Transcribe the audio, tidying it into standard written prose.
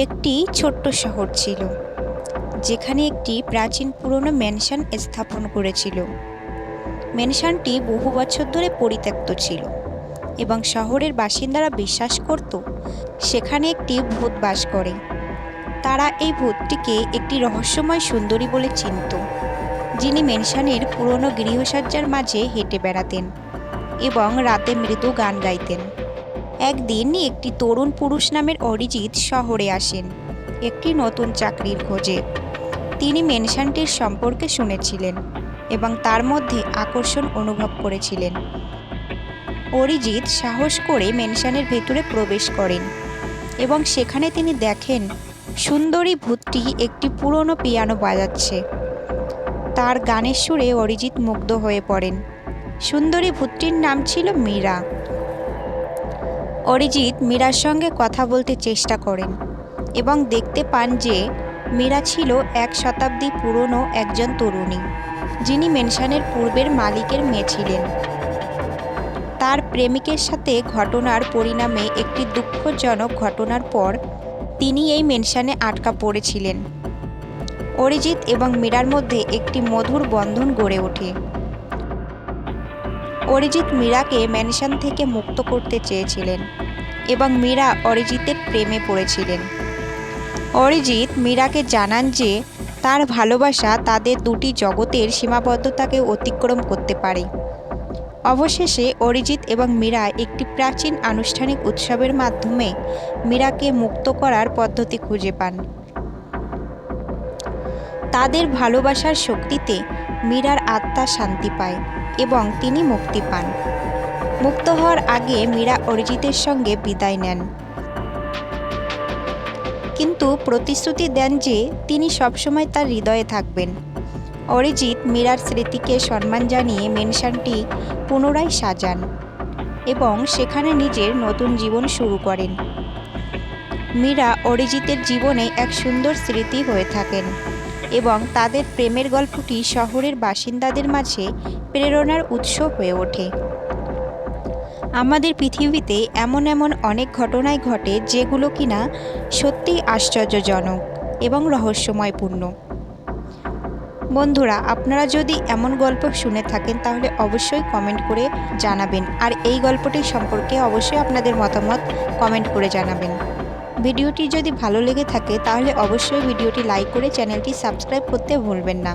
একটি ছোট্ট শহর ছিল, যেখানে একটি প্রাচীন পুরনো ম্যানশন স্থাপন করেছিল। ম্যানশনটি বহু বছর ধরে পরিত্যক্ত ছিল এবং শহরের বাসিন্দারা বিশ্বাস করত সেখানে একটি ভূত বাস করে। তারা এই ভূতটিকে একটি রহস্যময় সুন্দরী বলে চিনত, যিনি ম্যানশনের পুরনো গৃহসজ্জার মাঝে হেঁটে বেড়াতেন এবং রাতে মৃদু গান গাইতেন। একদিন একটি তরুণ পুরুষ নামের অরিজিৎ শহরে আসেন একটি নতুন চাকরির খোঁজে। তিনি ম্যানশনটির সম্পর্কে শুনেছিলেন এবং তার মধ্যে আকর্ষণ অনুভব করেছিলেন। অরিজিৎ সাহস করে ম্যানশনের ভেতরে প্রবেশ করেন এবং সেখানে তিনি দেখেন সুন্দরী ভূতটি একটি পুরনো পিয়ানো বাজাচ্ছে। তার গানের সুরে অরিজিৎ মুগ্ধ হয়ে পড়েন। সুন্দরী ভূতটির নাম ছিল মীরা। অরিজিৎ মীরার সঙ্গে কথা বলতে চেষ্টা করেন এবং দেখতে পান যে মীরা ছিল 1 শতাব্দী পুরনো একজন তরুণী, যিনি ম্যানশনের পূর্বের মালিকের মেয়ে ছিলেন। তার প্রেমিকের সাথে ঘটনার পরিণামে একটি দুঃখজনক ঘটনার পর তিনি এই ম্যানশনে আটকা পড়েছিলেন। অরিজিৎ এবং মীরার মধ্যে একটি মধুর বন্ধন গড়ে ওঠে। অরিজিৎ মীরাকে ম্যানশন থেকে মুক্ত করতে চেয়েছিলেন এবং মীরা অরিজিতের প্রেমে পড়েছিলেন। অরিজিৎ মীরাকে জানান যে তার ভালোবাসা তাদের দুটি জগতের সীমাবদ্ধতাকে অতিক্রম করতে পারে। অবশেষে অরিজিৎ এবং মীরা একটি প্রাচীন আনুষ্ঠানিক উৎসবের মাধ্যমে মীরাকে মুক্ত করার পদ্ধতি খুঁজে পান। তাদের ভালোবাসার শক্তিতে মীরার আত্মা শান্তি পায় এবং তিনি মুক্তি পান। মুক্ত হওয়ার আগে মীরা অরিজিতের সঙ্গে বিদায় নেন, কিন্তু প্রতিশ্রুতি দেন যে তিনি সবসময় তার হৃদয়ে থাকবেন। অরিজিৎ মীরার স্মৃতিকে সম্মান জানিয়ে ম্যানশনটি পুনরায় সাজান এবং সেখানে নিজের নতুন জীবন শুরু করেন। মীরা অরিজিতের জীবনে এক সুন্দর স্মৃতি হয়ে থাকেন এবং তাদের প্রেমের গল্পটি শহরের বাসিন্দাদের মাঝে প্রেরণার উৎস হয়ে ওঠে। আমাদের পৃথিবীতে এমন অনেক ঘটনাই ঘটে যেগুলো কিনা সত্যিই আশ্চর্যজনক এবং রহস্যময়পূর্ণ। বন্ধুরা, আপনারা যদি এমন গল্প শুনে থাকেন তাহলে অবশ্যই কমেন্ট করে জানাবেন, আর এই গল্পটি সম্পর্কে অবশ্যই আপনাদের মতামত কমেন্ট করে জানাবেন। ভিডিওটি যদি ভালো লেগে থাকে তাহলে অবশ্যই ভিডিওটি লাইক করে চ্যানেলটি সাবস্ক্রাইব করতে ভুলবেন না।